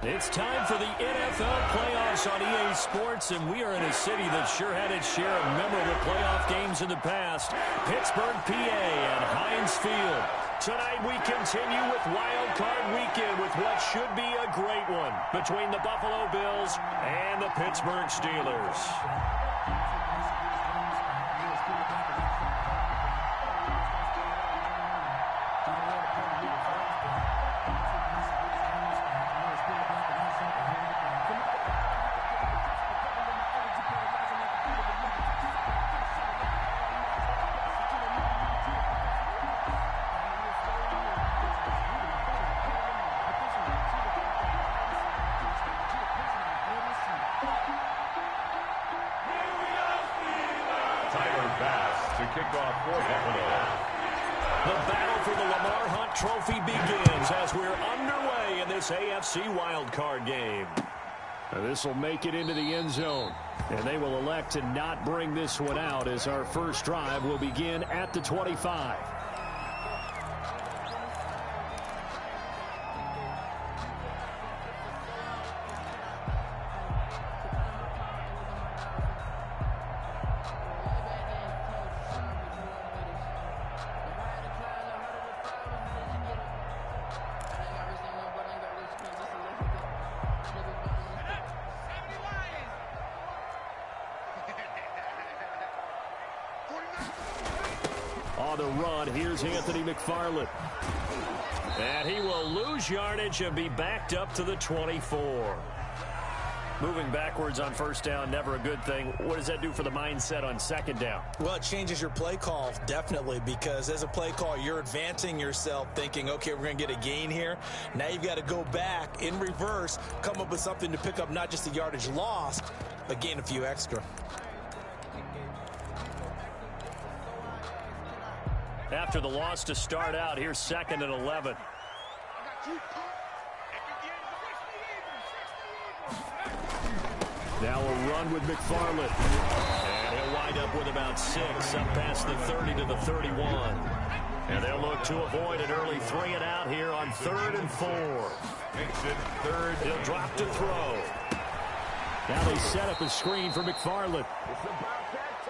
It's time for the NFL playoffs on EA Sports, and we are in a city that sure had its share of memorable playoff games in the past. Pittsburgh, PA at Heinz Field. Tonight we continue with Wildcard Weekend with what should be a great one between the Buffalo Bills and the Pittsburgh Steelers. Trophy begins as we're underway in this AFC wildcard game. This will make it into the end zone, and they will elect to not bring this one out as our first drive will begin at the 25. On the run, here's Anthony McFarland. And he will lose yardage and be backed up to the 24. Moving backwards on first down, never a good thing. What does that do for the mindset on second down? Well, it changes your play call, definitely, because as a play call, you're advancing yourself thinking, okay, we're going to get a gain here. Now you've got to go back in reverse, come up with something to pick up not just the yardage lost, but gain a few extra. After the loss to start out, here's 2nd and 11. Now a run with McFarland. And he'll wind up with about 6, up past the 30 to the 31. And they'll look to avoid an early 3 and out here on 3rd and 4. Makes it 3rd. He'll drop to throw. Now they set up a screen for McFarland.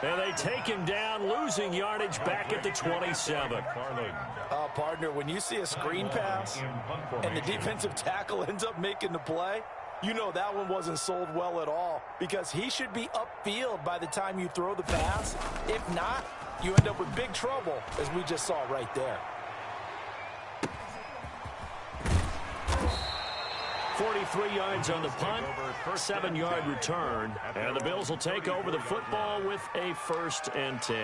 And they take him down, losing yardage back at the 27. Partner, when you see a screen pass and the defensive tackle ends up making the play, you know that one wasn't sold well at all because he should be upfield by the time you throw the pass. If not, you end up with big trouble, as we just saw right there. 43 yards on the punt, 7-yard return, and the Bills will take over the football with a 1st and 10.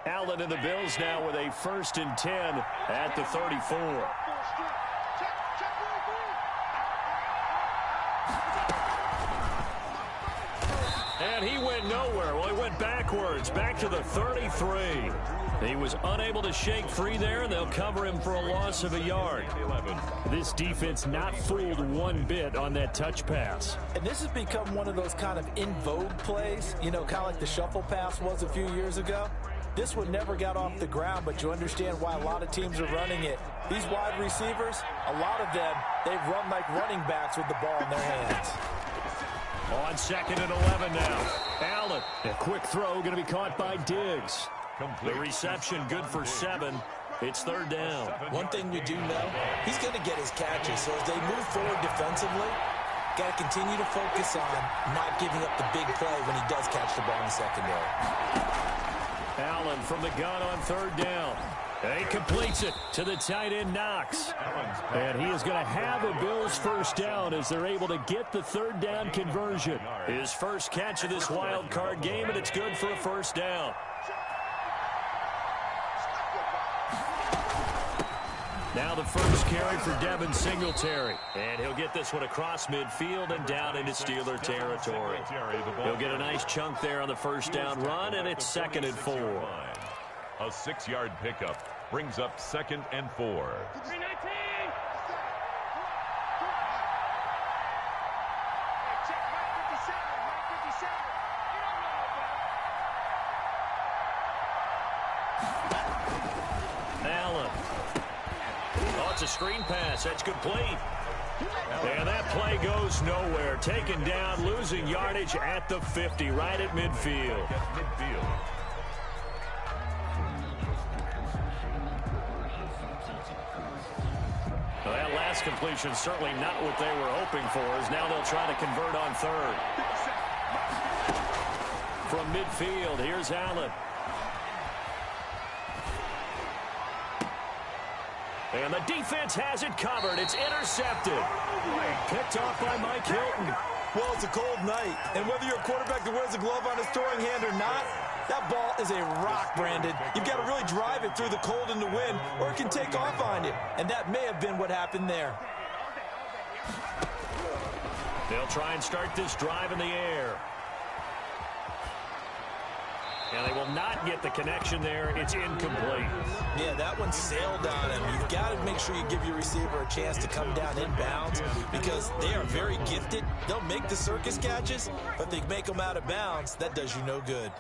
Allen and the Bills now with a 1st and 10 at the 34. And he went nowhere. Well, he went backwards, back to the 33. He was unable to shake free there, and they'll cover him for a loss of a yard. This defense not fooled one bit on that touch pass. And this has become one of those kind of in vogue plays, you know, kind of like the shuffle pass was a few years ago. This one never got off the ground, but you understand why a lot of teams are running it. These wide receivers, a lot of them, they've run like running backs with the ball in their hands. On 2nd and 11 now. Allen, a quick throw going to be caught by Diggs. The reception good for 7. It's 3rd down. One thing we do know, he's going to get his catches. So as they move forward defensively, got to continue to focus on not giving up the big play when he does catch the ball in the secondary. Allen from the gun on 3rd down. He completes it to the tight end, Knox. And he is going to have a Bills 1st down as they're able to get the 3rd down conversion. His first catch of this wild card game, and it's good for a 1st down. Now the first carry for Devin Singletary. And he'll get this one across midfield and down into Steeler territory. He'll get a nice chunk there on the 1st down run, and it's 2nd and 4. A 6-yard pickup brings up 2nd and 4. Allen. Oh, it's a screen pass. That's complete. And that play goes nowhere. Taken down, losing yardage at the 50, right at midfield. Well, that last completion certainly not what they were hoping for, as now they'll try to convert on third. From midfield, here's Allen. And the defense has it covered. It's intercepted. Picked off by Mike Hilton. Well, it's a cold night, and whether you're a quarterback that wears a glove on his throwing hand or not, that ball is a rock, Brandon. You've got to really drive it through the cold and the wind, or it can take off on you. And that may have been what happened there. They'll try and start this drive in the air. And they will not get the connection there. It's incomplete. Yeah, that one sailed on him. You've got to make sure you give your receiver a chance to come down inbounds because they are very gifted. They'll make the circus catches, but they make them out of bounds. That does you no good.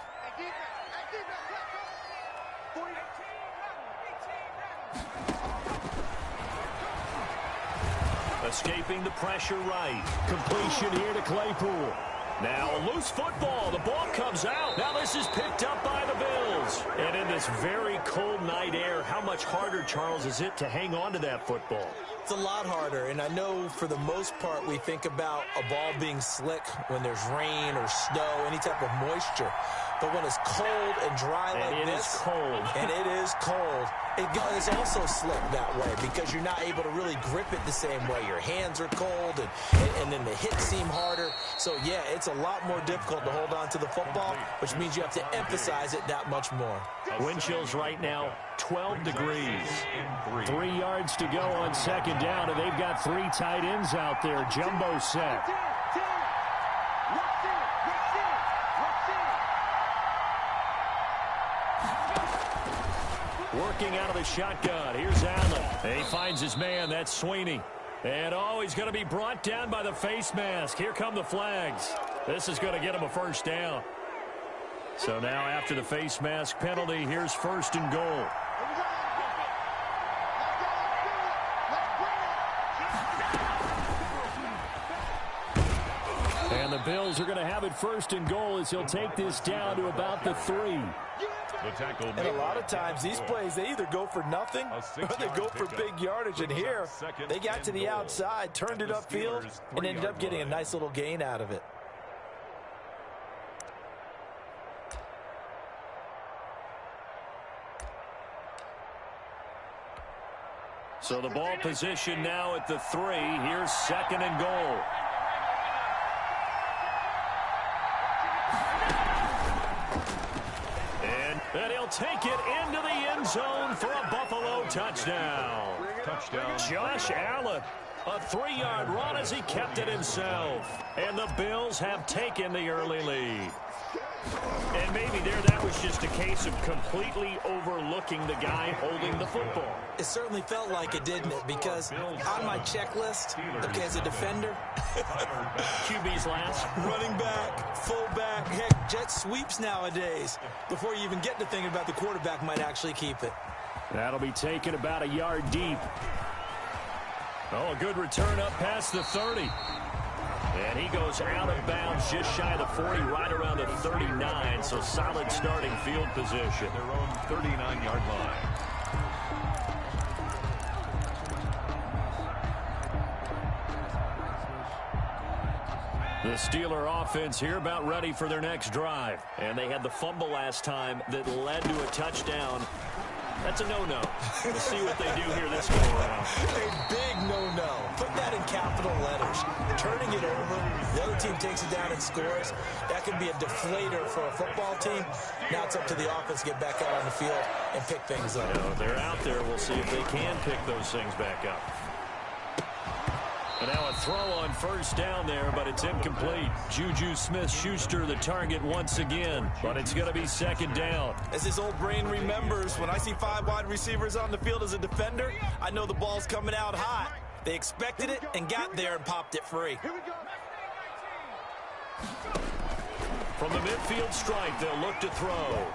Escaping the pressure right. Completion here to Claypool. Now a loose football. The ball comes out. Now this is picked up by the Bills. And in this very cold night air, how much harder, Charles, is it to hang on to that football? It's a lot harder, and I know for the most part we think about a ball being slick when there's rain or snow, any type of moisture. But when it's cold and dry like this, and it is cold, it's also slick that way because you're not able to really grip it the same way. Your hands are cold, and then the hits seem harder. So, yeah, it's a lot more difficult to hold on to the football, which means you have to emphasize it that much more. Wind chills right now, 12 degrees. 3 yards to go on second down, and they've got 3 tight ends out there. Jumbo set. Working out of the shotgun. Here's Allen. He finds his man. That's Sweeney. And, oh, he's going to be brought down by the face mask. Here come the flags. This is going to get him a first down. So now after the face mask penalty, here's 1st and goal. And the Bills are going to have it 1st and goal as he'll take this down to about the 3. And a lot of times these plays, they either go for nothing or they go for big yardage. And here, they got to the outside, turned it upfield, and ended up getting a nice little gain out of it. So the ball position now at the 3. Here's 2nd and goal. And he'll take it into the end zone for a Buffalo touchdown. Josh Allen, a 3-yard run as he kept it himself. And the Bills have taken the early lead. And maybe that was just a case of completely overlooking the guy holding the football. It certainly felt like it, didn't it? Because on my checklist, okay, as a defender, QB's last. Running back, fullback, heck, jet sweeps nowadays. Before you even get to thinking about the quarterback might actually keep it. That'll be taken about a yard deep. Oh, a good return up past the 30. And he goes out of bounds just shy of the 40, right around the 39. So solid starting field position. Their own 39-yard line. The Steeler offense here about ready for their next drive. And they had the fumble last time that led to a touchdown. That's a no-no. We'll see what they do here this go around. A big no-no. Put that in capital letters. Turning it over, the other team takes it down and scores. That can be a deflator for a football team. Now it's up to the offense to get back out on the field and pick things up. They're out there. We'll see if they can pick those things back up. And now a throw on 1st down there, but it's incomplete. Juju Smith-Schuster the target once again, but it's going to be 2nd down. As his old brain remembers, when I see 5 wide receivers on the field as a defender, I know the ball's coming out hot. They expected it and got there and popped it free. From the midfield stripe, they'll look to throw.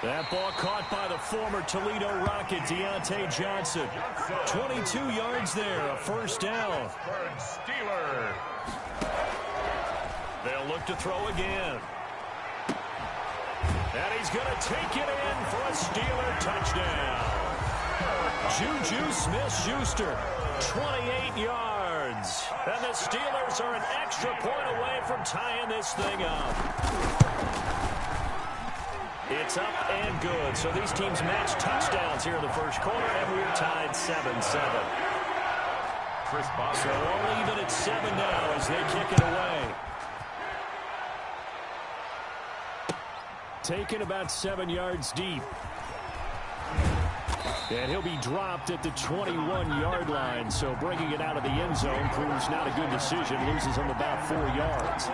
That ball caught by the former Toledo Rocket, Deontay Johnson. 22 yards there, a first down. Steelers. They'll look to throw again. And he's going to take it in for a Steeler touchdown. Juju Smith-Schuster, 28 yards. And the Steelers are an extra point away from tying this thing up. It's up and good. So these teams match touchdowns here in the first quarter, and we're tied 7-7. So all even at 7 now as they kick it away. Taken about 7 yards deep. And he'll be dropped at the 21-yard line. So bringing it out of the end zone proves not a good decision. Loses him about 4 yards.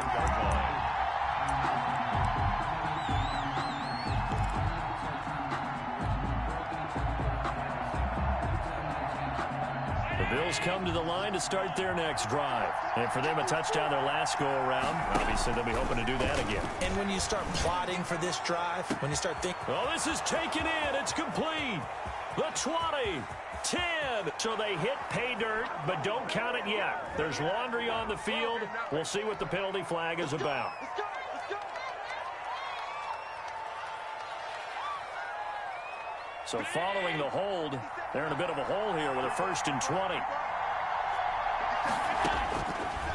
The Bills come to the line to start their next drive. And for them, a touchdown their last go-around. Obviously, they'll be hoping to do that again. And when you start plotting for this drive, when you start thinking... Oh, this is taken in. It's complete. The 20, 10. So they hit pay dirt, but don't count it yet. There's laundry on the field. We'll see what the penalty flag is about. So following the hold, they're in a bit of a hole here with a 1st and 20.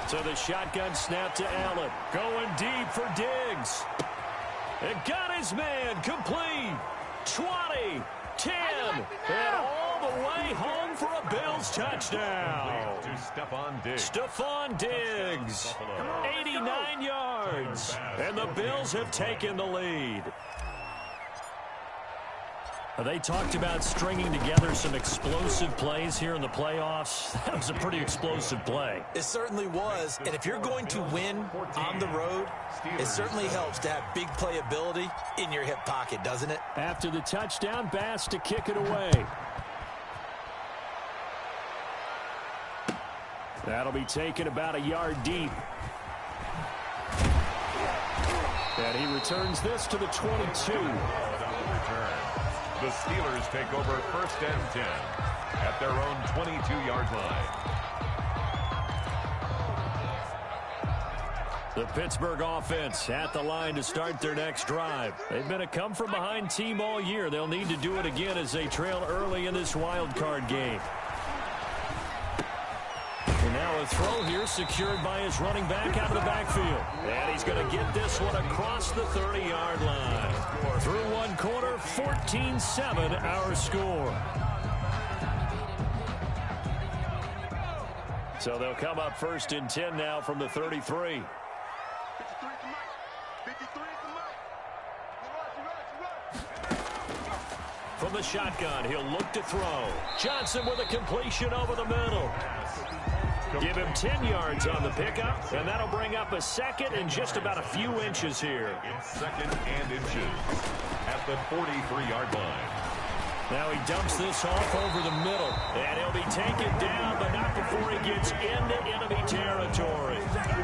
So the shotgun snap to Allen. Going deep for Diggs. And got his man complete. 20, 10, and all the way home for a Bills touchdown. To Stephon Diggs, 89 yards. And the Bills have taken the lead. They talked about stringing together some explosive plays here in the playoffs. That was a pretty explosive play. It certainly was. And if you're going to win on the road, it certainly helps to have big playability in your hip pocket, doesn't it? After the touchdown, Bass to kick it away. That'll be taken about a yard deep. And he returns this to the 22. The Steelers take over 1st and 10 at their own 22-yard line. The Pittsburgh offense at the line to start their next drive. They've been a come-from-behind team all year. They'll need to do it again as they trail early in this wild card game. And now a throw here secured by his running back out of the backfield. And he's going to get this one across the 30-yard line. Through one quarter, 14-7 our score. So they'll come up 1st and 10 now from the 33. From the shotgun, he'll look to throw. Johnson with a completion over the middle. Give him 10 yards on the pickup, and that'll bring up a 2nd and just about a few inches here. It's 2nd and inches at the 43-yard line. Now he dumps this off over the middle, and he'll be taken down, but not before he gets into enemy territory.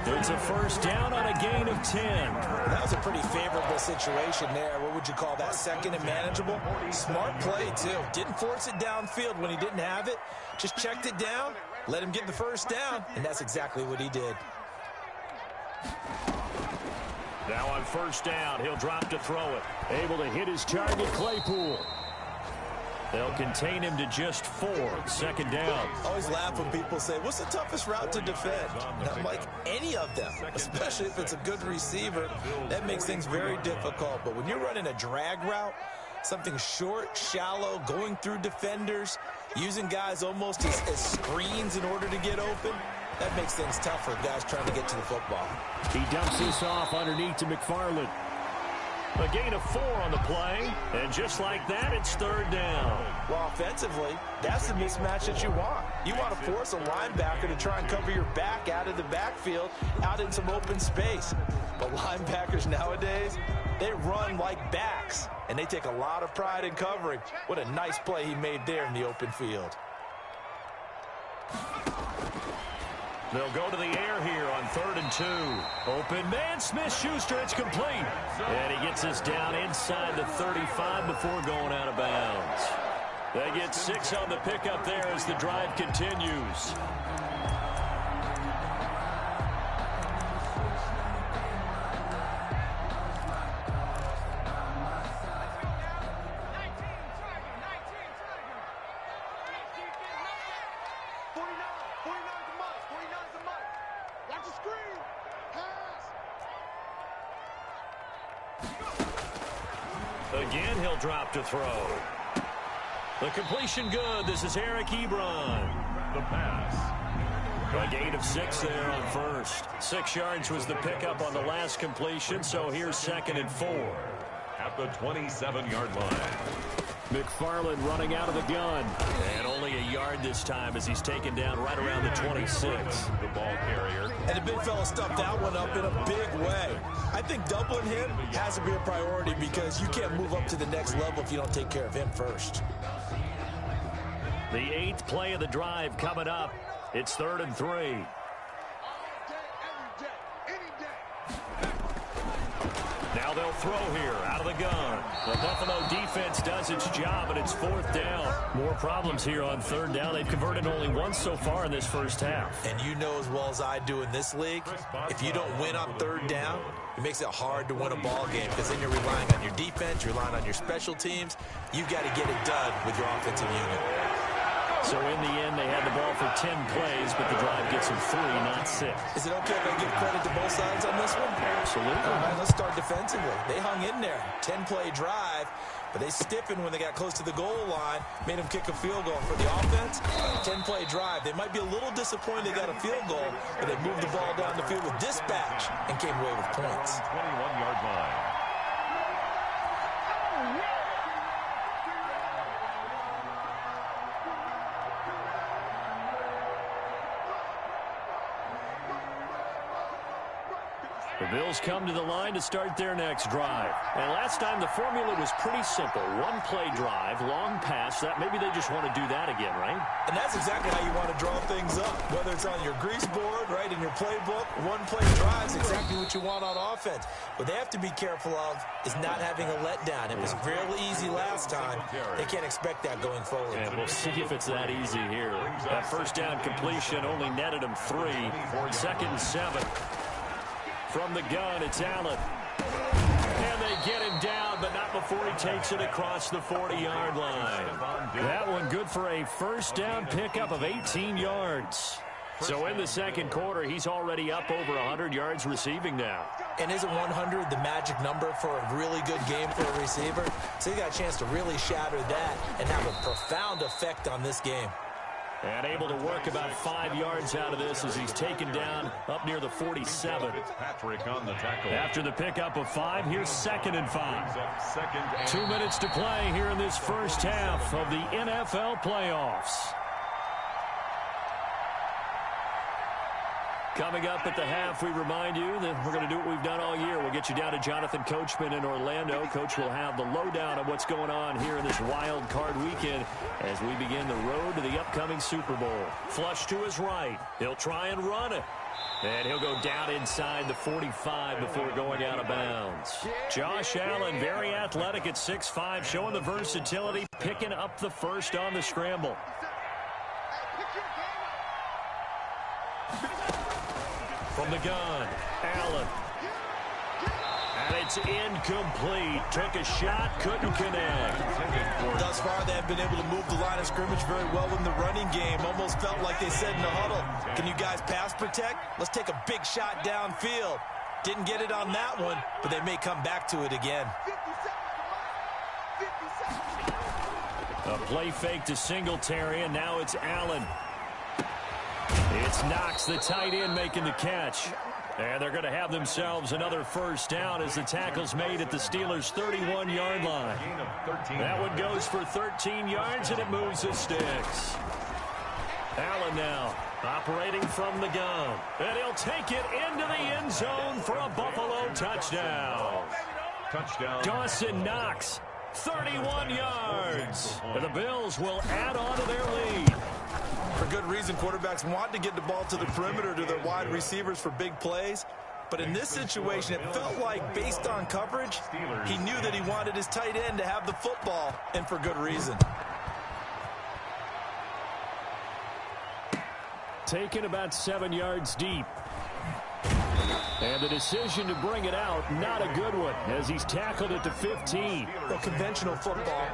It's a 1st down on a gain of 10. That was a pretty favorable situation there. What would you call that? 2nd and manageable? Smart play, too. Didn't force it downfield when he didn't have it. Just checked it down, let him get the 1st down, and that's exactly what he did. Now on 1st down, he'll drop to throw it. Able to hit his target, Claypool. They'll contain him to just 4. 2nd down. I always laugh when people say, what's the toughest route to defend? And I'm like, any of them, especially if it's a good receiver. That makes things very difficult. But when you're running a drag route, something short, shallow, going through defenders, using guys almost as screens in order to get open, that makes things tough for guys trying to get to the football. He dumps this off underneath to McFarland. A gain of 4 on the play, and just like that, it's 3rd down. Well, offensively, that's the mismatch that you want. You want to force a linebacker to try and cover your back out of the backfield, out in some open space. But linebackers nowadays, they run like backs, and they take a lot of pride in covering. What a nice play he made there in the open field. They'll go to the air here on 3rd and 2. Open man, Smith-Schuster, it's complete. And he gets us down inside the 35 before going out of bounds. They get 6 on the pickup there as the drive continues. Again, he'll drop to throw. The completion good. This is Eric Ebron. The pass. A gain of 6 there on first. 6 yards was the pickup on the last completion, so here's 2nd and 4. At the 27-yard line. McFarland running out of the gun. And only a yard this time as he's taken down right around the 26. The ball carrier. And the big fella stuffed that one up in a big way. I think doubling him has to be a priority because you can't move up to the next level if you don't take care of him first. The 8th play of the drive coming up. It's 3rd and 3. Now they'll throw here out of the gun. The Buffalo defense does its job, and it's 4th down. More problems here on 3rd down. They've converted only once so far in this first half. And you know as well as I do in this league, if you don't win on 3rd down, it makes it hard to win a ball game because then you're relying on your defense, you're relying on your special teams. You've got to get it done with your offensive unit. So in the end, they had the ball for 10 plays, but the drive gets them 3, not 6. Is it okay if I give credit to both sides on this one? Absolutely. All right, let's start defensively. They hung in there. 10-play drive, but they stiffened when they got close to the goal line, made them kick a field goal. For the offense, 10-play drive. They might be a little disappointed they got a field goal, but they moved the ball down the field with dispatch and came away with points. 21-yard line. The Bills come to the line to start their next drive. And last time the formula was pretty simple. 1-play drive, long pass. That maybe they just want to do that again, right? And that's exactly how you want to draw things up. Whether it's on your grease board, right, in your playbook, 1-play drive is exactly what you want on offense. What they have to be careful of is not having a letdown. It was real easy last time. They can't expect that going forward. And we'll see if it's that easy here. That first down completion only netted them 3. 2nd and 7. From the gun, it's Allen. And they get him down, but not before he takes it across the 40-yard line. That one good for a first down pickup of 18 yards. So in the second quarter, he's already up over 100 yards receiving now. And isn't 100 the magic number for a really good game for a receiver? So he got a chance to really shatter that and have a profound effect on this game. And able to work about 5 yards out of this as he's taken down up near the 47. Fitzpatrick on the tackle. After the pickup of 5, here's 2nd and 5. 2 minutes to play here in this first half of the NFL playoffs. Coming up at the half, we remind you that we're going to do what we've done all year. We'll get you down to Jonathan Coachman in Orlando. Coach will have the lowdown of what's going on here in this wild card weekend as we begin the road to the upcoming Super Bowl. Flush to his right. He'll try and run it. And he'll go down inside the 45 before going out of bounds. Josh Allen, very athletic at 6'5", showing the versatility, picking up the first on the scramble. From the gun, Allen. And it's incomplete. Took a shot, couldn't connect. Thus far, they have been able to move the line of scrimmage very well in the running game. Almost felt like they said in the huddle, can you guys pass protect? Let's take a big shot downfield. Didn't get it on that one, but they may come back to it again. A play fake to Singletary, and now it's Allen. It's Knox, the tight end, making the catch. And they're going to have themselves another first down as the tackle's made at the Steelers' 31-yard line. That one goes for 13 yards, and it moves the sticks. Allen now operating from the gun. And he'll take it into the end zone for a Buffalo touchdown. Dawson Knox, 31 yards. And the Bills will add on to their lead. good reason. Quarterbacks want to get the ball to the perimeter to their wide receivers for big plays. But in this situation, it felt like, based on coverage, he knew that he wanted his tight end to have the football, and for good reason. Taken about 7 yards deep. And the decision to bring it out, not a good one, as he's tackled it to 15. Well, conventional football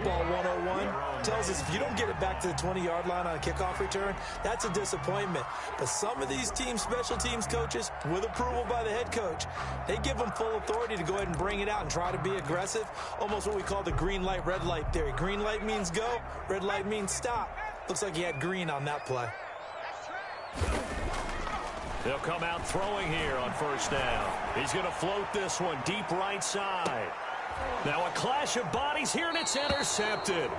101, tells us if you don't get it back to the 20-yard line on a kickoff return, that's a disappointment. But some of these special teams coaches, with approval by the head coach, they give them full authority to go ahead and bring it out and try to be aggressive, almost what we call the green light, red light theory. Green light means go, red light means stop. Looks like he had green on that play. They'll come out throwing here on first down. He's going to float this one deep right side. Now a clash of bodies here, and it's intercepted.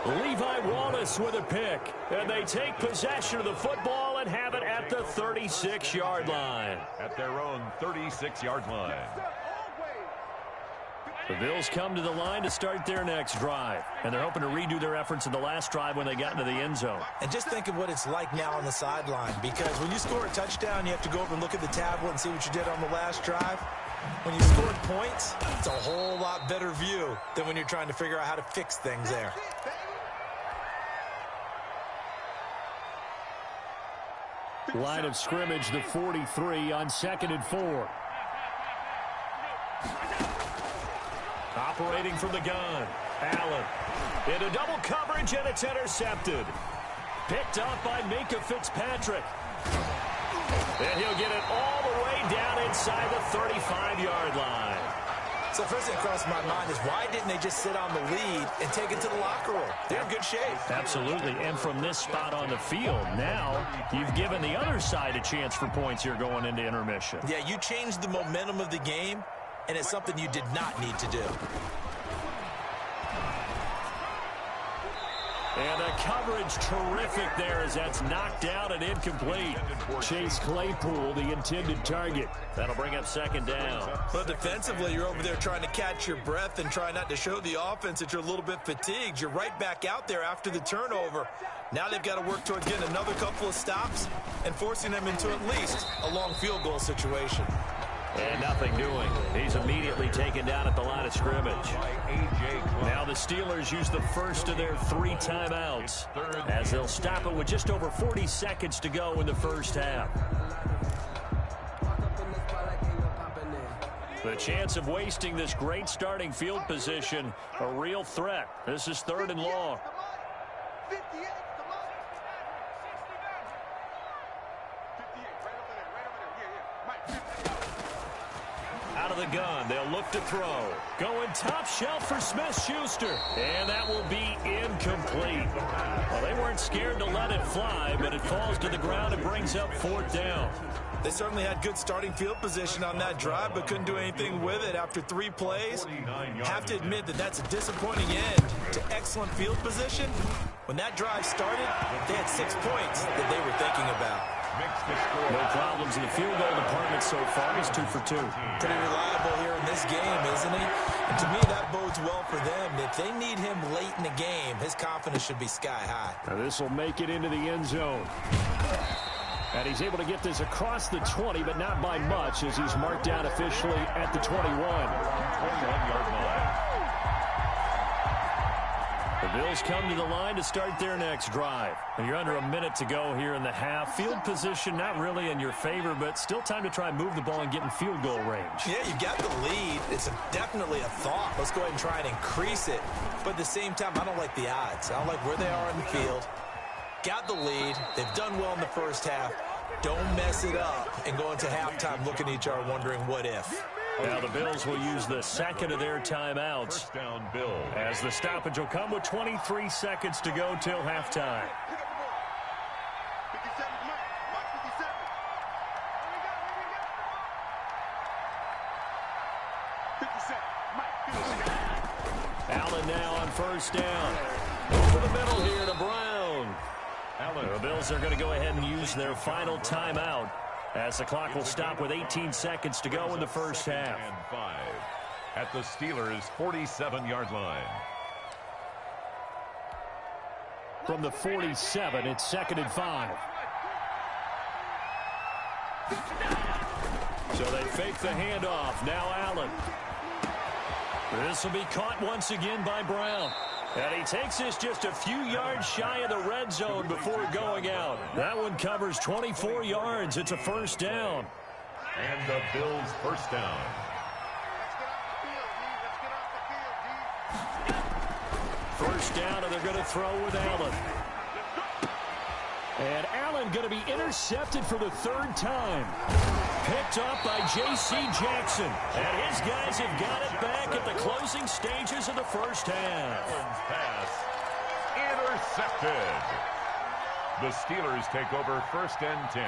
Levi Wallace with a pick. And they take possession of the football and have it at the 36-yard line. At their own 36-yard line. The Bills come to the line to start their next drive. And they're hoping to redo their efforts in the last drive when they got into the end zone. And just think of what it's like now on the sideline. Because when you score a touchdown, you have to go over and look at the tablet and see what you did on the last drive. When you scored points, it's a whole lot better view than when you're trying to figure out how to fix things there. Line of scrimmage, the 43 on 2nd and 4. Operating from the gun. Allen into double coverage, and it's intercepted. Picked up by Minkah Fitzpatrick. And he'll get it all the way down inside the 35-yard line. So first thing that crossed my mind is, why didn't they just sit on the lead and take it to the locker room? They're in good shape. Absolutely. And from this spot on the field, now you've given the other side a chance for points here going into intermission. Yeah, you changed the momentum of the game, and it's something you did not need to do. And the coverage terrific there as that's knocked out and incomplete. Chase Claypool, the intended target. That'll bring up 2nd down. But defensively, you're over there trying to catch your breath and try not to show the offense that you're a little bit fatigued. You're right back out there after the turnover. Now they've got to work towards getting another couple of stops and forcing them into at least a long field goal situation. And nothing doing. He's immediately taken down at the line of scrimmage. Now the Steelers use the first of their 3 timeouts as they'll stop it with just over 40 seconds to go in the first half. The chance of wasting this great starting field position, a real threat. This is 3rd and long. Out of the gun, they'll look to throw. Going top shelf for Smith-Schuster. And that will be incomplete. Well, they weren't scared to let it fly, but it falls to the ground and brings up 4th down. They certainly had good starting field position on that drive, but couldn't do anything with it after 3 plays. Have to admit that that's a disappointing end to excellent field position. When that drive started, they had 6 points that they were thinking about. No problems in the field goal department so far. He's 2 for 2. Pretty reliable here in this game, isn't he? And to me, that bodes well for them. If they need him late in the game, his confidence should be sky high. Now this will make it into the end zone. And he's able to get this across the 20, but not by much, as he's marked down officially at the 21-yard line. The Bills come to the line to start their next drive. And you're under a minute to go here in the half. Field position not really in your favor, but still time to try and move the ball and get in field goal range. Yeah, you've got the lead. It's definitely a thought. Let's go ahead and try and increase it. But at the same time, I don't like the odds. I don't like where they are on the field. Got the lead. They've done well in the first half. Don't mess it up and go into halftime looking at each other wondering what if. Now the Bills will use the second of their timeouts. First down, Bills. As the stoppage will come with 23 seconds to go till halftime. Allen now on first down. Over the middle here to Brown. The Bills are going to go ahead and use their final timeout, as the clock will stop with 18 seconds to go in the first half. And 5 at the Steelers' 47-yard line. from the 47. It's 2nd and 5. So they fake the handoff. Now Allen. This will be caught once again by Brown. And he takes this just a few yards shy of the red zone before going out. That one covers 24 yards. It's a first down. And the Bills' first down. First down, and they're going to throw with Allen. And Allen going to be intercepted for the 3rd time. Picked up by J.C. Jackson. And his guys have got it back at the closing stages of the first half. Allen's pass intercepted. The Steelers take over 1st and 10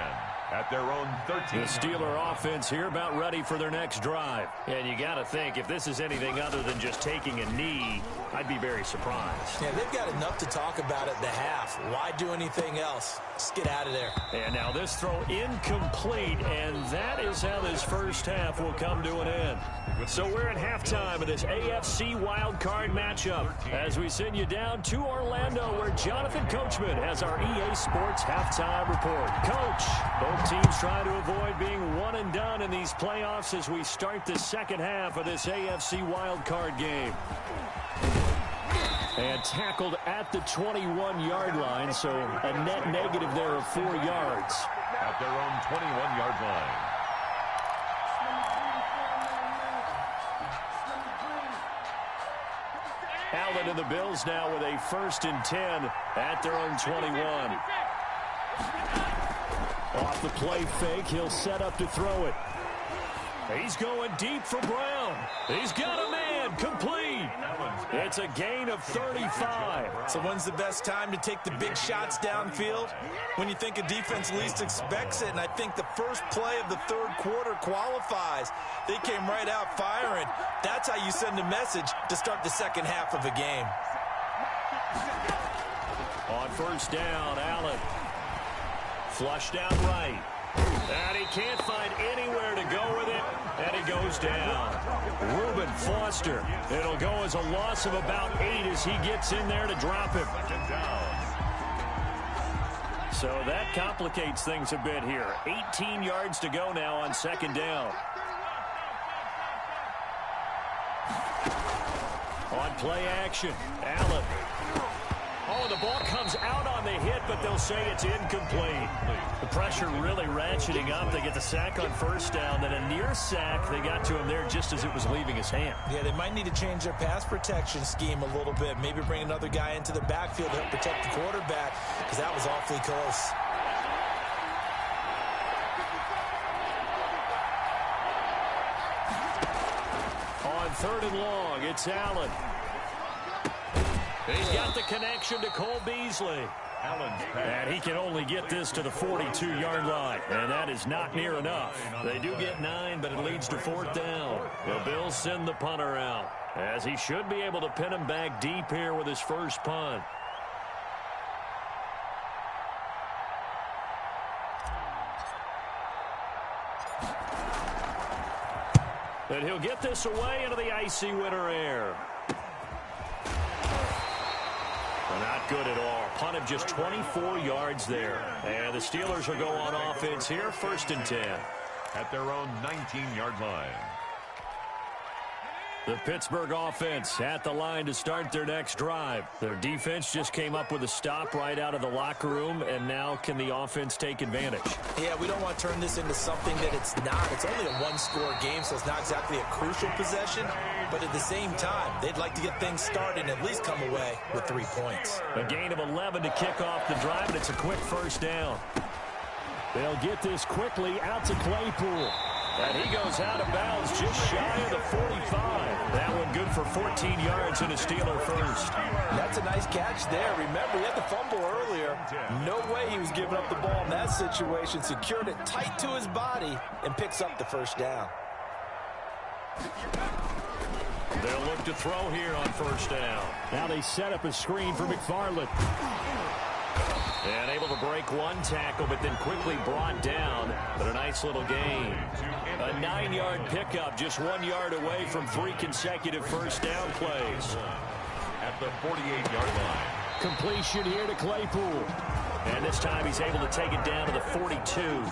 at their own 13. The Steeler offense here about ready for their next drive. And you got to think, if this is anything other than just taking a knee, I'd be very surprised. Yeah, they've got enough to talk about at the half. Why do anything else? Just get out of there. And now this throw incomplete, and that is how this first half will come to an end. So we're at halftime of this AFC Wildcard matchup as we send you down to Orlando, where Jonathan Coachman has our EA Sports halftime report. Coach, both teams trying to avoid being one and done in these playoffs as we start the second half of this AFC Wildcard game. And tackled at the 21-yard line, so a net negative there of 4 yards. At their own 21-yard line. Allen and the Bills now with a 1st and 10 at their own 21. Off the play fake, he'll set up to throw it. He's going deep for Brown. He's got a man, complete. It's a gain of 35. So when's the best time to take the big shots downfield? When you think a defense least expects it, and I think the first play of the 3rd quarter qualifies. They came right out firing. That's how you send a message to start the second half of a game. On 1st down, Allen. Flushed out right. And he can't find anywhere to go with it, and he goes down. Reuben Foster. It'll go as a loss of about 8 as he gets in there to drop him. So that complicates things a bit here. 18 yards to go now on 2nd down. On play action, Allen. Oh, the ball comes out on the hit, but they'll say it's incomplete. The pressure really ratcheting up. They get the sack on 1st down, then a near sack. They got to him there just as it was leaving his hand. Yeah, they might need to change their pass protection scheme a little bit. Maybe bring another guy into the backfield to help protect the quarterback, because that was awfully close. On 3rd and long, it's Allen. He's got the connection to Cole Beasley. And he can only get this to the 42-yard line. And that is not near enough. They do get 9, but it leads to 4th down. The Bills send the punter out, as he should be able to pin him back deep here with his first punt. And he'll get this away into the icy winter air. Not good at all. Punt of just 24 yards there. And the Steelers will go on offense here, 1st and 10. At their own 19-yard line. The Pittsburgh offense at the line to start their next drive. Their defense just came up with a stop right out of the locker room, and now can the offense take advantage? Yeah, we don't want to turn this into something that it's not. It's only a 1-score game, so it's not exactly a crucial possession. But at the same time, they'd like to get things started and at least come away with 3 points. A gain of 11 to kick off the drive, and it's a quick 1st down. They'll get this quickly out to Claypool. And he goes out of bounds just shy of the 45. That one good for 14 yards and a Steeler first. That's a nice catch there. Remember, he had the fumble earlier. No way he was giving up the ball in that situation. Secured it tight to his body and picks up the 1st down. They'll look to throw here on 1st down. Now they set up a screen for McFarland. And able to break one tackle, but then quickly brought down. But a nice little gain. A 9-yard pickup, just 1 yard away from 3 consecutive 1st down plays. At the 48-yard line. Completion here to Claypool. And this time he's able to take it down to the 42.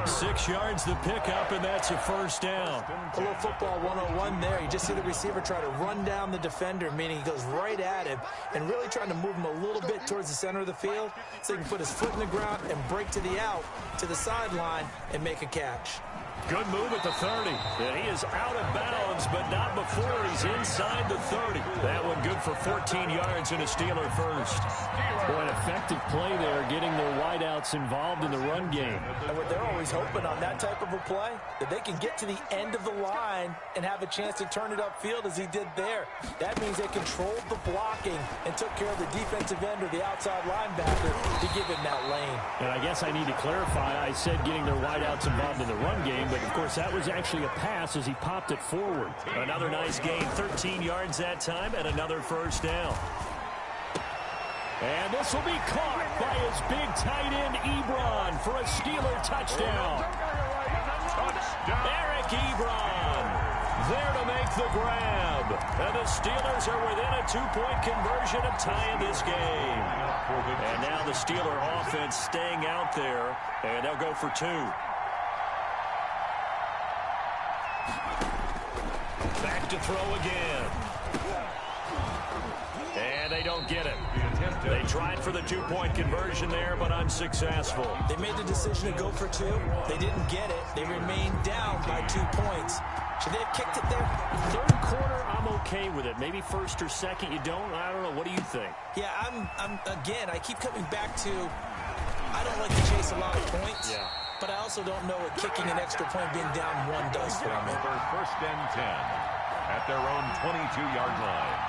6 yards the pickup, and that's a first down. A little football 101 there. You just see the receiver try to run down the defender, meaning he goes right at him and really trying to move him a little bit towards the center of the field so he can put his foot in the ground and break to the out, to the sideline, and make a catch. Good move at the 30. And he is out of bounds, but not before he's inside the 30. That one good for 14 yards and a Steeler first. Boy, an effective play there, getting their wideouts involved in the run game. And what they're always hoping on that type of a play, that they can get to the end of the line and have a chance to turn it upfield as he did there. That means they controlled the blocking and took care of the defensive end or the outside linebacker to give him that lane. And I guess I need to clarify, I said getting their wideouts involved in the run game, but of course that was actually a pass as he popped it forward. Another nice gain, 13 yards that time, and another first down. And this will be caught by his big tight end, Ebron, for a Steeler touchdown. Eric Ebron there to make the grab. And the Steelers are within a 2-point conversion of tying this game. And now the Steeler offense staying out there, and they'll go for 2. Back to throw again. And they don't get it. They tried for the 2-point conversion there, but unsuccessful. They made the decision to go for 2. They didn't get it. They remained down by 2 points. Should they have kicked it there? Third quarter, I'm okay with it. Maybe first or second, you don't. I don't know. What do you think? Yeah, again, I keep coming back to, I don't like to chase a lot of points. Yeah. But I also don't know what kicking an extra point being down 1 does for me. First and 10 at their own 22-yard line.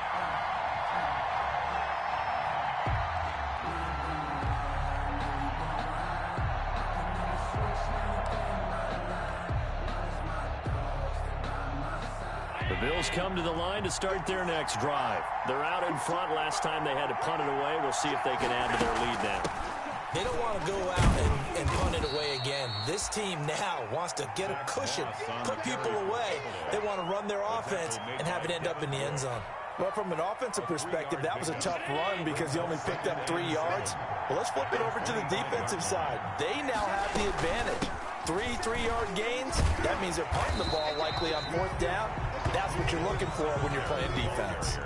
The Bills come to the line to start their next drive. They're out in front. Last time they had to punt it away. We'll see if they can add to their lead now. They don't want to go out and punt it away again. This team now wants to get a cushion, put people away. They want to run their offense and have it end up in the end zone. Well, from an offensive perspective, that was a tough run because he only picked up 3 yards. Well, let's flip it over to the defensive side. They now have the advantage. 3 3-yard gains. That means they're punting the ball likely on 4th down. That's what you're looking for when you're playing defense.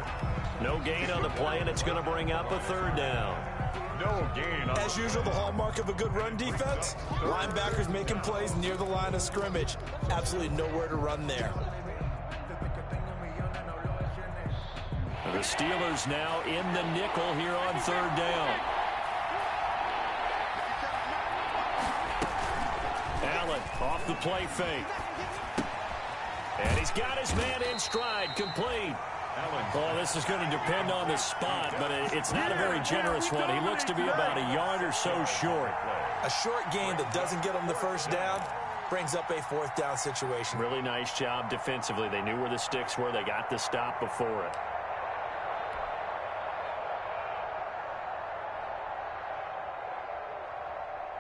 No gain on the play, and it's going to bring up a 3rd down. No gain. As usual, the hallmark of a good run defense, linebackers making plays near the line of scrimmage. Absolutely nowhere to run there. The Steelers now in the nickel here on 3rd down. Allen off the play fake. And he's got his man in stride, complete. Oh, this is going to depend on the spot, but it's not a very generous one. He looks to be about a yard or so short. A short gain that doesn't get him the first down brings up a 4th down situation. Really nice job defensively. They knew where the sticks were. They got the stop before it.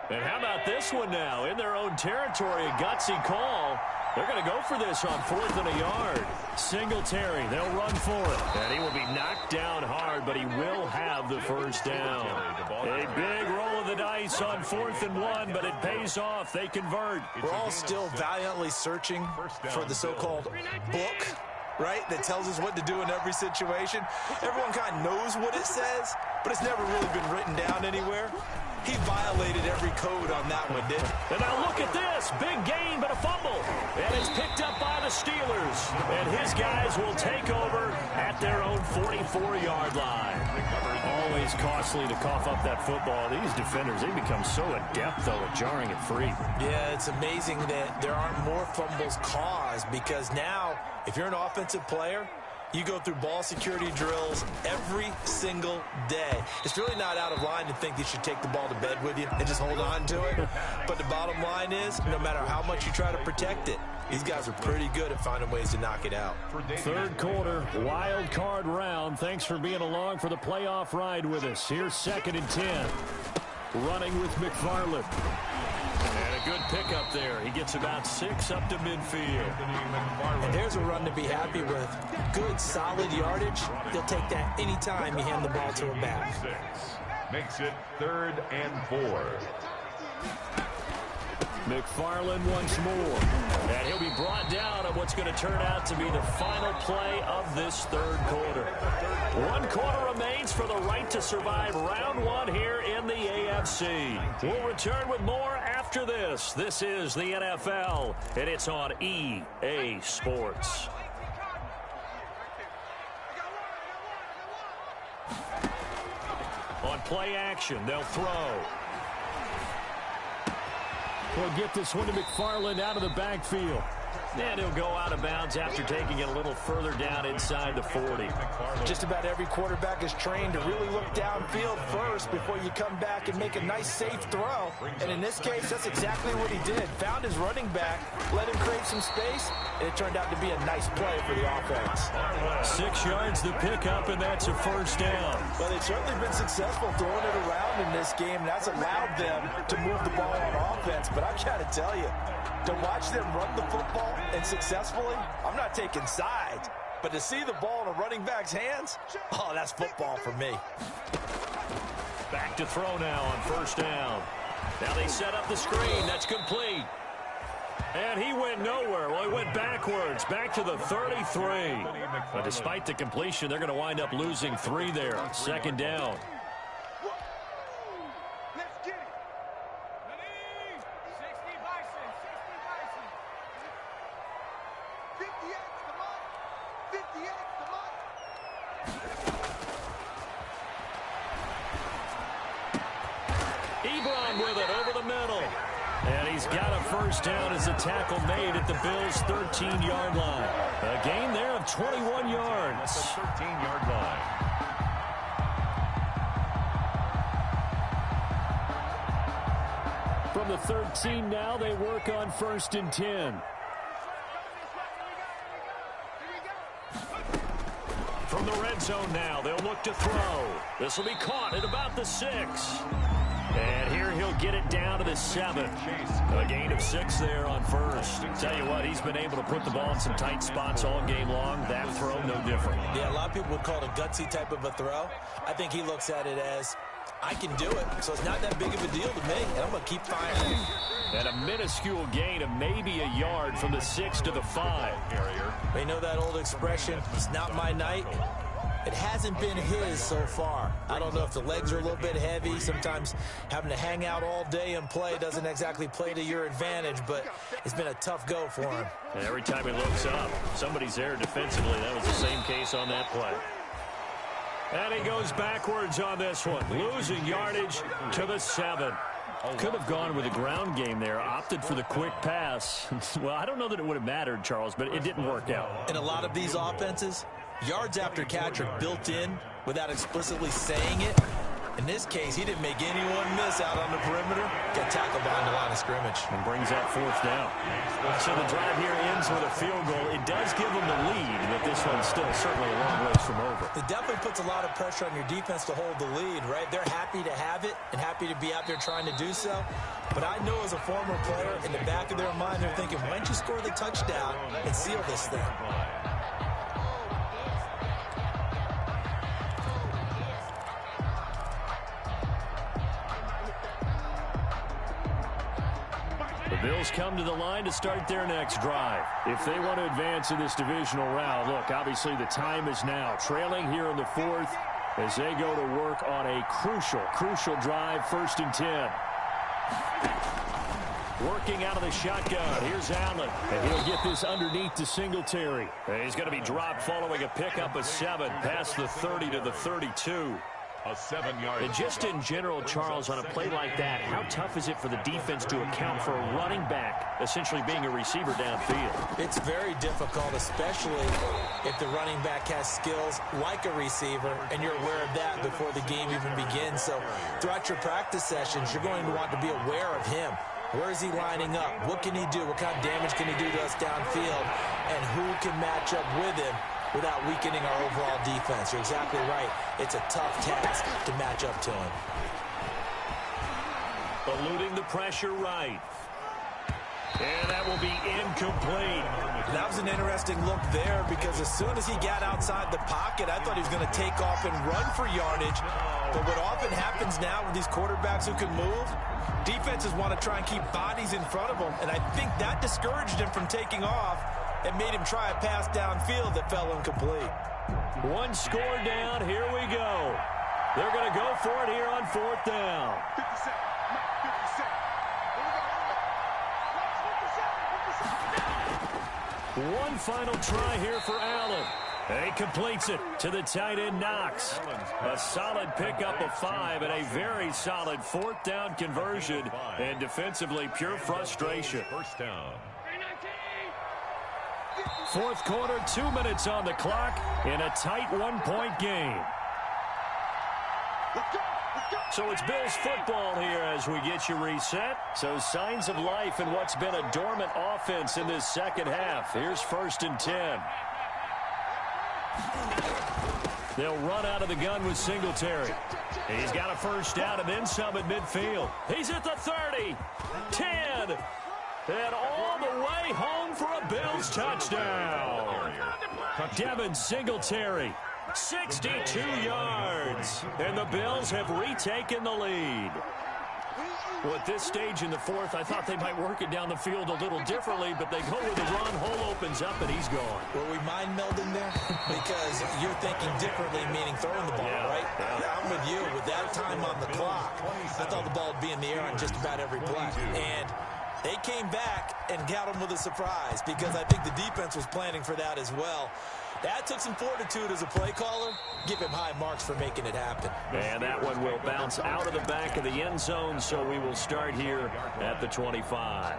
And how about this one now? In their own territory, a gutsy call. They're going to go for this on 4th and a yard. Singletary, they'll run for it. And he will be knocked down hard, but he will have the first down. A big roll of the dice on 4th and 1, but it pays off. They convert. We're all still valiantly searching for the so-called book, right, that tells us what to do in every situation. Everyone kind of knows what it says, but it's never really been written down anywhere. He violated every code on that one, didn't he? And now look at this. Big gain, but a fumble. And it's picked up by the Steelers. And his guys will take over at their own 44-yard line. Always costly to cough up that football. These defenders, they become so adept, though, at jarring it free. Yeah, it's amazing that there aren't more fumbles caused because now, if you're an offensive player, you go through ball security drills every single day. It's really not out of line to think you should take the ball to bed with you and just hold on to it. But the bottom line is, no matter how much you try to protect it, these guys are pretty good at finding ways to knock it out. 3rd quarter, wild card round. Thanks for being along for the playoff ride with us. Here's 2nd and 10. Running with McFarland. And a Good pickup there. He gets about 6 up to midfield. And there's a run to be happy with. Good, solid yardage. He'll take that anytime you hand the ball to a back. Makes it 3rd and 4. McFarland once more. And he'll be brought down on what's going to turn out to be the final play of this 3rd quarter. 1 quarter remains for the right to survive round 1 here in the AFC. We'll return with more after this. This is the NFL, and it's on EA Sports. On play action, they'll throw. We'll get this one to McFarland out of the backfield. And he'll go out of bounds after taking it a little further down inside the 40. Just about every quarterback is trained to really look downfield first before you come back and make a nice, safe throw. And in this case, that's exactly what he did. Found his running back, let him create some space, and it turned out to be a nice play for the offense. 6 yards the pickup, and that's a 1st down. Well, they've certainly been successful throwing it around in this game, and that's allowed them to move the ball on offense. But I've got to tell you, to watch them run the football and successfully, I'm not taking sides, but to see the ball in a running back's hands, oh, that's football for me. Back to throw now on 1st down. Now they set up the screen. That's complete. And he went nowhere. Well, he went backwards, back to the 33. But despite the completion, they're going to wind up losing 3 there. 2nd down. With it over the middle. And he's got a 1st down as a tackle made at the Bills' 13-yard line. A gain there of 21 yards. The 13-yard line. From the 13 now, they work on 1st and 10. From the red zone now, they'll look to throw. This will be caught at about the 6. And here he'll get it down to the 7. A gain of 6 there on 1st. Tell you what, he's been able to put the ball in some tight spots all game long. That throw, no different. Yeah, a lot of people would call it a gutsy type of a throw. I think he looks at it as, I can do it, so it's not that big of a deal to me, and I'm going to keep firing. And a minuscule gain of maybe a yard from the 6 to the 5. They know that old expression, it's not my night. It hasn't been his so far. I don't know if the legs are a little bit heavy. Sometimes having to hang out all day and play doesn't exactly play to your advantage, but it's been a tough go for him. And every time he looks up, somebody's there defensively. That was the same case on that play. And he goes backwards on this one, losing yardage to the 7. Could have gone with a ground game there, opted for the quick pass. Well, I don't know that it would have mattered, Charles, but it didn't work out. In a lot of these offenses, yards after catch are built in without explicitly saying it. In this case, he didn't make anyone miss out on the perimeter. Got tackled behind the line of scrimmage. And brings that 4th down. So the drive here ends with a field goal. It does give them the lead, but this one's still certainly a long ways from over. It definitely puts a lot of pressure on your defense to hold the lead, right? They're happy to have it and happy to be out there trying to do so. But I know as a former player, in the back of their mind, they're thinking, why don't you score the touchdown and seal this thing? The Bills come to the line to start their next drive. If they want to advance in this divisional round, look, obviously the time is now. Trailing here in the 4th as they go to work on a crucial drive, 1st and 10. Working out of the shotgun. Here's Allen. And he'll get this underneath to Singletary. And he's going to be dropped following a pickup of 7 past the 30 to the 32. A 7-yard. And just in general, Charles, on a play like that, how tough is it for the defense to account for a running back essentially being a receiver downfield? It's very difficult, especially if the running back has skills like a receiver, and you're aware of that before the game even begins. So throughout your practice sessions, you're going to want to be aware of him. Where is he lining up? What can he do? What kind of damage can he do to us downfield? And who can match up with him without weakening our overall defense? You're exactly right. It's a tough task to match up to him. Eluding the pressure right. And that will be incomplete. That was an interesting look there because as soon as he got outside the pocket, I thought he was going to take off and run for yardage. But what often happens now with these quarterbacks who can move, defenses want to try and keep bodies in front of them. And I think that discouraged him from taking off and made him try a pass downfield that fell incomplete. One score down. Here we go. They're going to go for it here on 4th down. 50 seconds. One final try here for Allen. He completes it to the tight end, Knox. A solid pickup of 5 and a very solid 4th down conversion. And defensively, pure frustration. First down. 4th quarter, 2 minutes on the clock in a tight 1-point game. So it's Bills football here as we get you reset. So signs of life in what's been a dormant offense in this second half. Here's 1st and 10. They'll run out of the gun with Singletary. He's got a first down and then some at midfield. He's at the 30, 10, and all the way home for a Bills touchdown. Devin Singletary. 62 yards, and the Bills have retaken the lead. Well, at this stage in the 4th, I thought they might work it down the field a little differently, but they go with the run. Hole opens up, and he's gone. Were we mind melding there? Because you're thinking differently, meaning throwing the ball, right? Yeah, I'm with you. With that time on the clock, I thought the ball would be in the air on just about every play. And they came back and got him with a surprise because I think the defense was planning for that as well. That took some fortitude as a play caller. Give him high marks for making it happen. And that one will bounce out of the back of the end zone, so we will start here at the 25.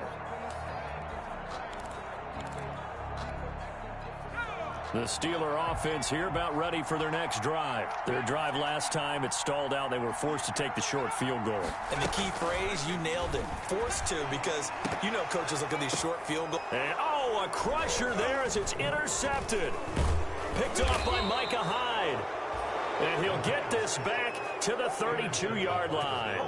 The Steeler offense here about ready for their next drive. Their drive last time, it stalled out. They were forced to take the short field goal. And the key phrase, you nailed it. Forced to, because you know coaches look at these short field goals. And, oh, a crusher there as it's intercepted. Picked off by Micah Hyde. And he'll get this back to the 32-yard line.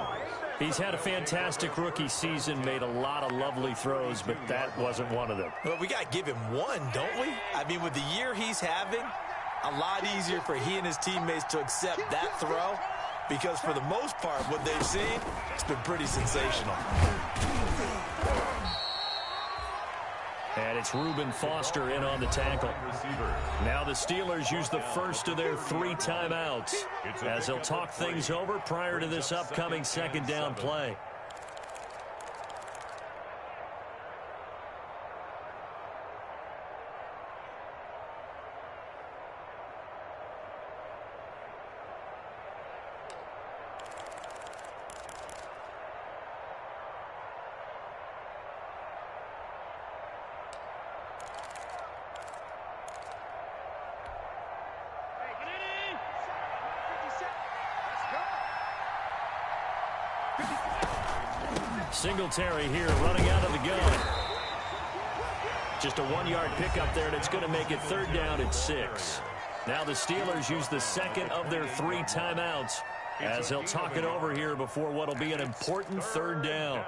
He's had a fantastic rookie season, made a lot of lovely throws, but that wasn't one of them. Well, we got to give him one, don't we? I mean, with the year he's having, a lot easier for he and his teammates to accept that throw because for the most part, what they've seen, it's been pretty sensational. And it's Reuben Foster in on the tackle. Now the Steelers use the first of their 3 timeouts as they'll talk things over prior to this upcoming second down play. Singletary here running out of the gun. Just a 1-yard pickup there, and it's going to make it 3rd down at 6. Now the Steelers use the second of their 3 timeouts as they'll talk it over here before what will be an important 3rd down.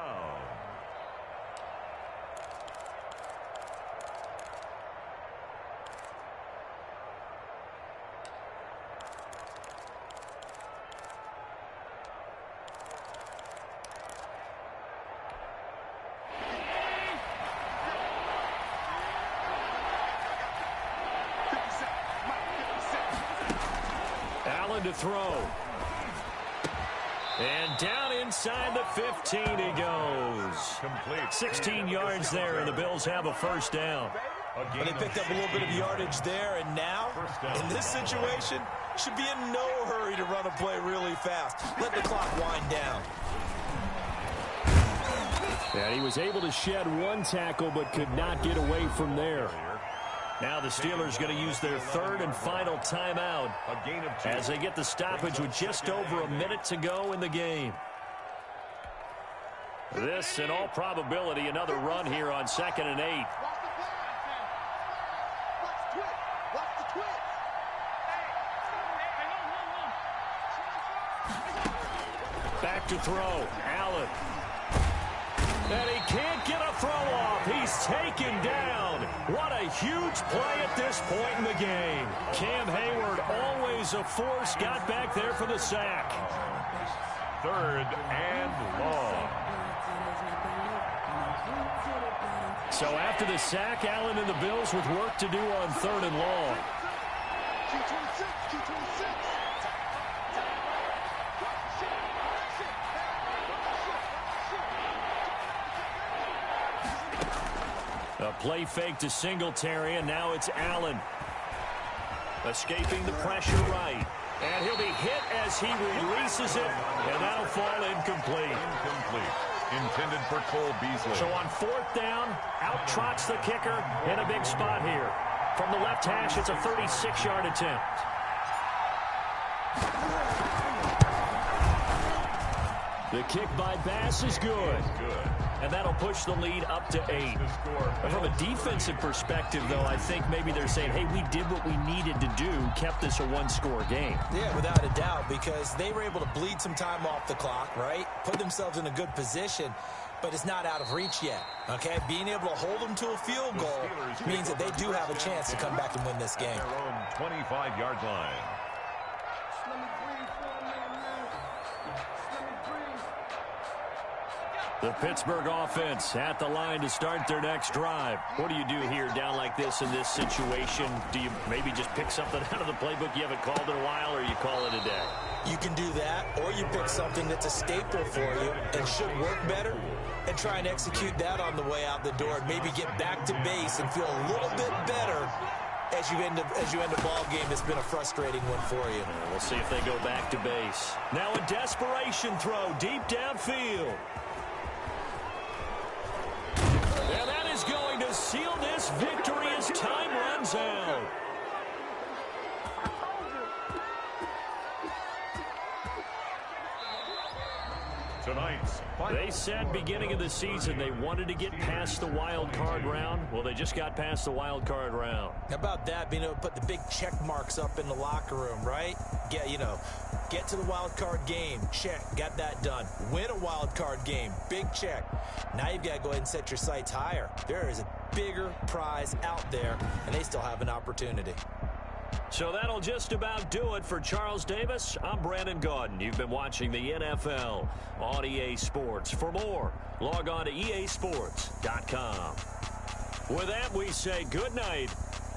To throw. And down inside the 15 he goes. Complete. 16 yards there, and the Bills have a first down. Well, they picked up a little bit of yardage there, and now, in this situation, should be in no hurry to run a play really fast. Let the clock wind down. And he was able to shed 1 tackle, but could not get away from there. Now the Steelers going to use their 3rd and final timeout as they get the stoppage with just over a minute to go in the game. This, in all probability, another run here on 2nd and 8. Back to throw. Allen. And he can't get a throw off. is taken down. What a huge play at this point in the game. Cam Hayward, always a force, got back there for the sack. 3rd and long. So after the sack, Allen and the Bills with work to do on 3rd and long. A play fake to Singletary, and now it's Allen. Escaping the pressure right. And he'll be hit as he releases it, and that'll fall incomplete. Incomplete. Intended for Cole Beasley. So on 4th down, out trots the kicker in a big spot here. From the left hash, it's a 36-yard attempt. The kick by Bass is good. And that'll push the lead up to 8. From a defensive perspective, though, I think maybe they're saying, hey, we did what we needed to do, kept this a one-score game. Yeah, without a doubt, because they were able to bleed some time off the clock, right? Put themselves in a good position, but it's not out of reach yet, okay? Being able to hold them to a field goal means that they do have a chance to come back and win this game. Their own 25-yard line. The Pittsburgh offense at the line to start their next drive. What do you do here down like this in this situation? Do you maybe just pick something out of the playbook you haven't called in a while, or you call it a day? You can do that, or you pick something that's a staple for you and should work better and try and execute that on the way out the door and maybe get back to base and feel a little bit better as you end a ball game that's been a frustrating one for you. We'll see if they go back to base. Now a desperation throw deep downfield. And that is going to seal this victory as time runs out. They said beginning of the season they wanted to get past the wild card round. Well, they just got past the wild card round. How about that, being able to put the big check marks up in the locker room, right? Get to the wild card game, check, got that done. Win a wild card game, big check. Now you've got to go ahead and set your sights higher. There is a bigger prize out there, and they still have an opportunity. So that'll just about do it for Charles Davis. I'm Brandon Gaudin. You've been watching the NFL on EA Sports. For more, log on to easports.com. With that, we say good night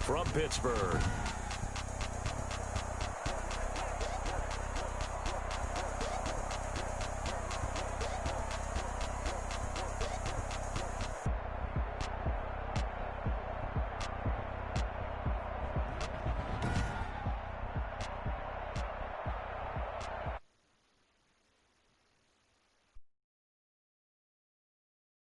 from Pittsburgh.